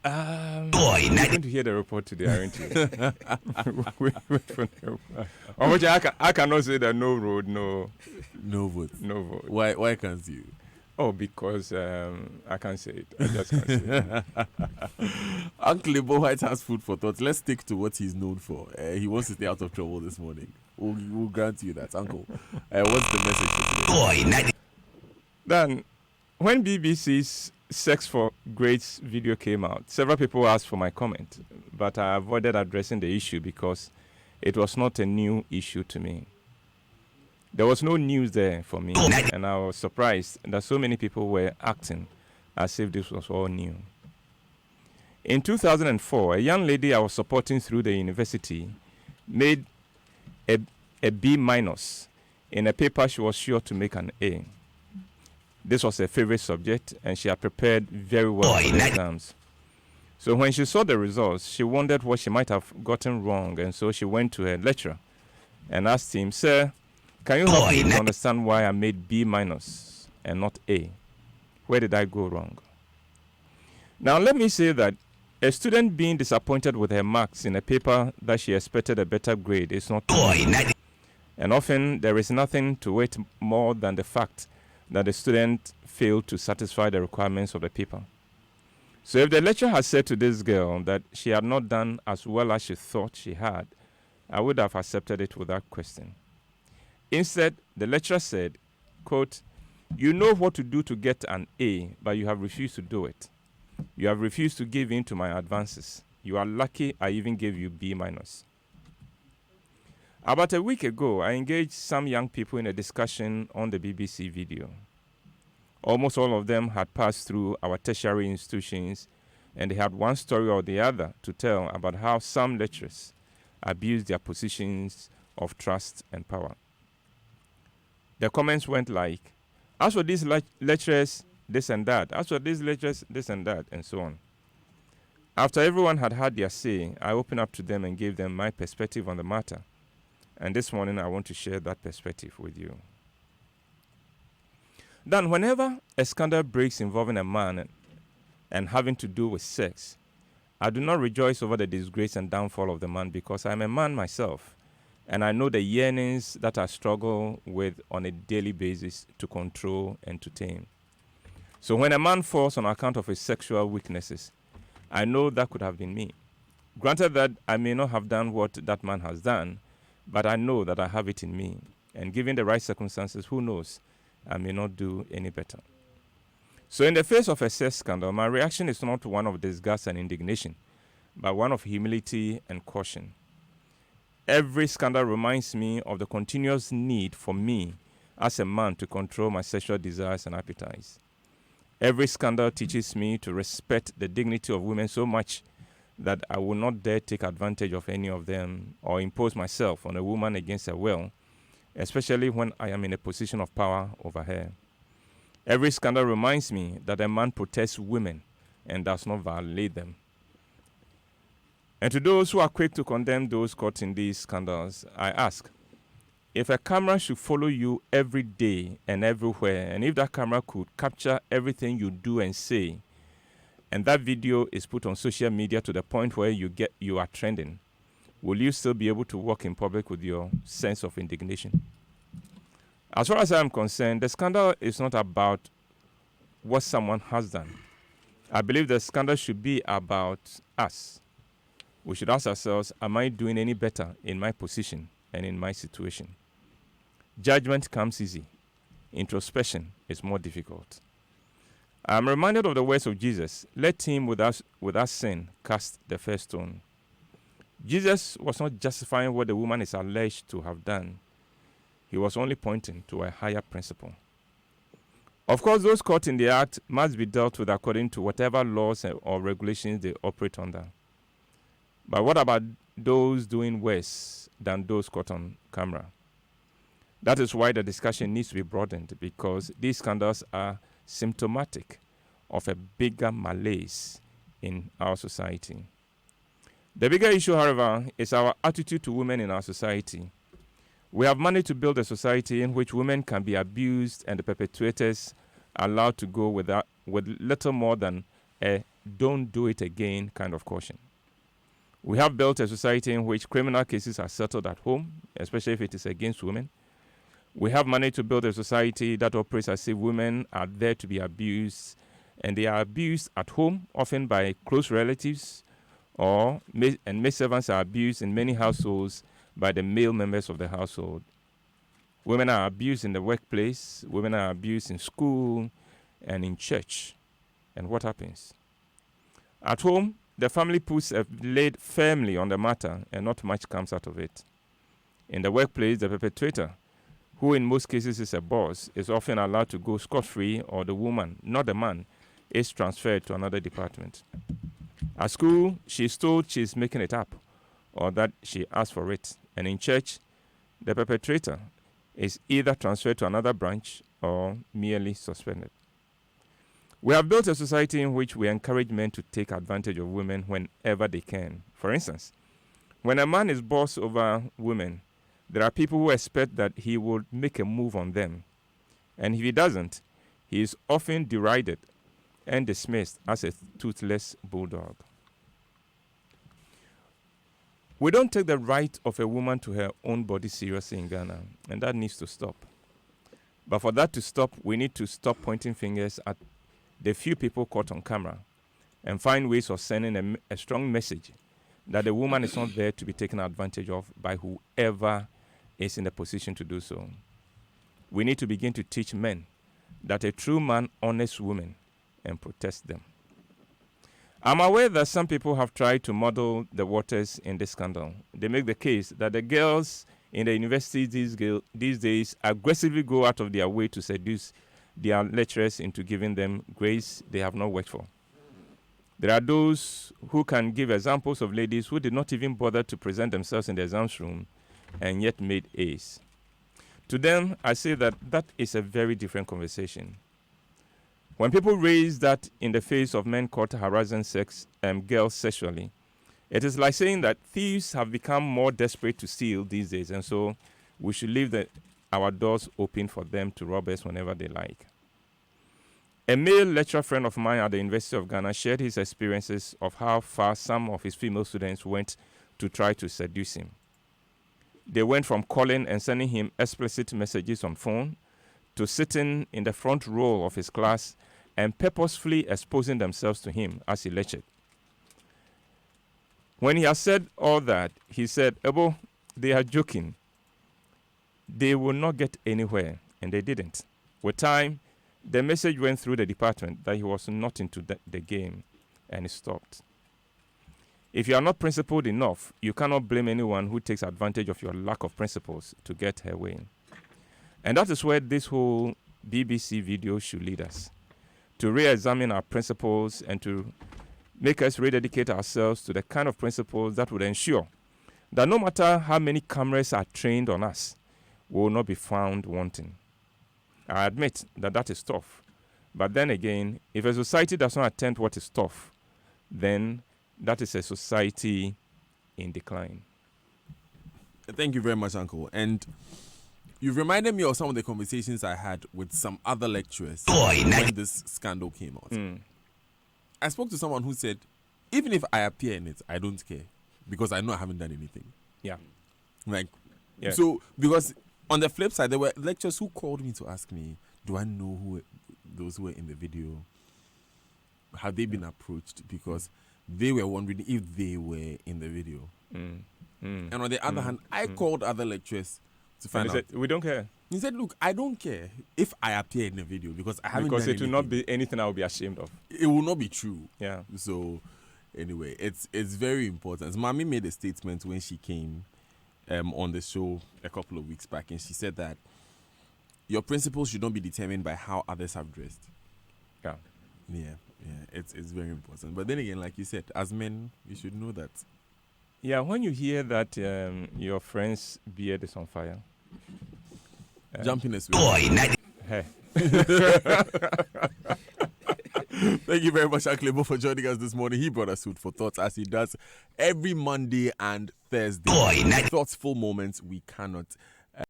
You're going to hear the report today, aren't you? wait for the report. On which I cannot say that no road, no vote. No vote. Why can't you? Oh, because I can't say it. I just can't say it. Uncle Ibo White has food for thought. Let's stick to what he's known for. He wants to stay out of trouble this morning. We'll grant you that, Uncle. What's the message for today? Then, when BBC's Sex for Grades video came out, several people asked for my comment, but I avoided addressing the issue because it was not a new issue to me. There was no news there for me, and I was surprised that so many people were acting as if this was all new. In 2004, a young lady I was supporting through the university made a B- in a paper she was sure to make an A. This was her favorite subject, and she had prepared very well for the exams. So when she saw the results, she wondered what she might have gotten wrong, and so she went to her lecturer and asked him, "Sir, can you help me to understand why I made B- and not A? Where did I go wrong?" Now, let me say that a student being disappointed with her marks in a paper that she expected a better grade is not true. And often there is nothing to it more than the fact that the student failed to satisfy the requirements of the paper. So if the lecturer had said to this girl that she had not done as well as she thought she had, I would have accepted it without question. Instead, the lecturer said, quote, "You know what to do to get an A, but you have refused to do it. You have refused to give in to my advances. You are lucky I even gave you B-." About a week ago, I engaged some young people in a discussion on the BBC video. Almost all of them had passed through our tertiary institutions, and they had one story or the other to tell about how some lecturers abused their positions of trust and power. The comments went like, "As for these lecturers, this and that. As for these lecturers, this and that," and so on. After everyone had had their say, I opened up to them and gave them my perspective on the matter. And this morning, I want to share that perspective with you. Then, whenever a scandal breaks involving a man and having to do with sex, I do not rejoice over the disgrace and downfall of the man because I'm a man myself, and I know the yearnings that I struggle with on a daily basis to control and to tame. So when a man falls on account of his sexual weaknesses, I know that could have been me. Granted that I may not have done what that man has done, but I know that I have it in me. And given the right circumstances, who knows, I may not do any better. So in the face of a sex scandal, my reaction is not one of disgust and indignation, but one of humility and caution. Every scandal reminds me of the continuous need for me as a man to control my sexual desires and appetites. Every scandal teaches me to respect the dignity of women so much that I will not dare take advantage of any of them or impose myself on a woman against her will, especially when I am in a position of power over her. Every scandal reminds me that a man protects women and does not violate them. And to those who are quick to condemn those caught in these scandals, I ask, if a camera should follow you every day and everywhere, and if that camera could capture everything you do and say, and that video is put on social media to the point where you are trending, will you still be able to walk in public with your sense of indignation? As far as I am concerned, the scandal is not about what someone has done. I believe the scandal should be about us. We should ask ourselves, am I doing any better in my position and in my situation? Judgment comes easy. Introspection is more difficult. I am reminded of the words of Jesus, "Let him without sin cast the first stone." Jesus was not justifying what the woman is alleged to have done. He was only pointing to a higher principle. Of course, those caught in the act must be dealt with according to whatever laws or regulations they operate under. But what about those doing worse than those caught on camera? That is why the discussion needs to be broadened, because these scandals are symptomatic of a bigger malaise in our society. The bigger issue, however, is our attitude to women in our society. We have managed to build a society in which women can be abused and the perpetrators allowed to go with little more than a don't do it again kind of caution. We have built a society in which criminal cases are settled at home, especially if it is against women. We have managed to build a society that operates as if women are there to be abused, and they are abused at home, often by close relatives, and maid servants are abused in many households by the male members of the household. Women are abused in the workplace, women are abused in school and in church. And what happens? At home, the family puts a lid firmly on the matter and not much comes out of it. In the workplace, the perpetrator, who in most cases is a boss, is often allowed to go scot-free, or the woman, not the man, is transferred to another department. At school, she's told she's making it up or that she asked for it. And in church, the perpetrator is either transferred to another branch or merely suspended. We have built a society in which we encourage men to take advantage of women whenever they can. For instance, when a man is boss over women, there are people who expect that he will make a move on them. And if he doesn't, he is often derided and dismissed as a toothless bulldog. We don't take the right of a woman to her own body seriously in Ghana, and that needs to stop. But for that to stop, we need to stop pointing fingers at the few people caught on camera and find ways of sending a strong message that the woman is not there to be taken advantage of by whoever is in the position to do so. We need to begin to teach men that a true man honors women and protects them. I'm aware that some people have tried to muddle the waters in this scandal. They make the case that the girls in the universities these days aggressively go out of their way to seduce their lecturers into giving them grades they have not worked for. There are those who can give examples of ladies who did not even bother to present themselves in the exams room and yet made A's. To them, I say that that is a very different conversation. When people raise that in the face of men caught harassing girls sexually, it is like saying that thieves have become more desperate to steal these days, and so we should leave our doors open for them to rob us whenever they like. A male lecturer friend of mine at the University of Ghana shared his experiences of how far some of his female students went to try to seduce him. They went from calling and sending him explicit messages on phone to sitting in the front row of his class and purposefully exposing themselves to him as he lectured. When he had said all that, he said, "Ebo, they are joking. They will not get anywhere," and they didn't. With time, the message went through the department that he was not into the game, and it stopped. If you are not principled enough, you cannot blame anyone who takes advantage of your lack of principles to get her way. And that is where this whole BBC video should lead us, to re-examine our principles and to make us rededicate ourselves to the kind of principles that would ensure that no matter how many cameras are trained on us, we will not be found wanting. I admit that that is tough. But then again, if a society does not attempt what is tough, then that is a society in decline. Thank you very much, Uncle. And you've reminded me of some of the conversations I had with some other lecturers when this scandal came out. I spoke to someone who said, even if I appear in it, I don't care because I know I haven't done anything. Yeah. So, because on the flip side, there were lecturers who called me to ask me, do I know those who were in the video? Have they been approached? Because they were wondering if they were in the video. And on the other hand, I called other lecturers to find out. Said, we don't care. He said, look, I don't care if I appear in the video because I haven't done anything. Because it will not be anything I will be ashamed of. It will not be true. Yeah. So, anyway, it's very important. Mami made a statement when she came on the show a couple of weeks back, and she said that your principles should not be determined by how others have dressed. Yeah, it's very important. But then again, like you said, as men, we should know that. Yeah, when you hear that your friend's beard is on fire, jumping as well. Hey. Thank you very much, Aklebo, for joining us this morning. He brought us food for thoughts as he does every Monday and Thursday. Thoughtful moments we cannot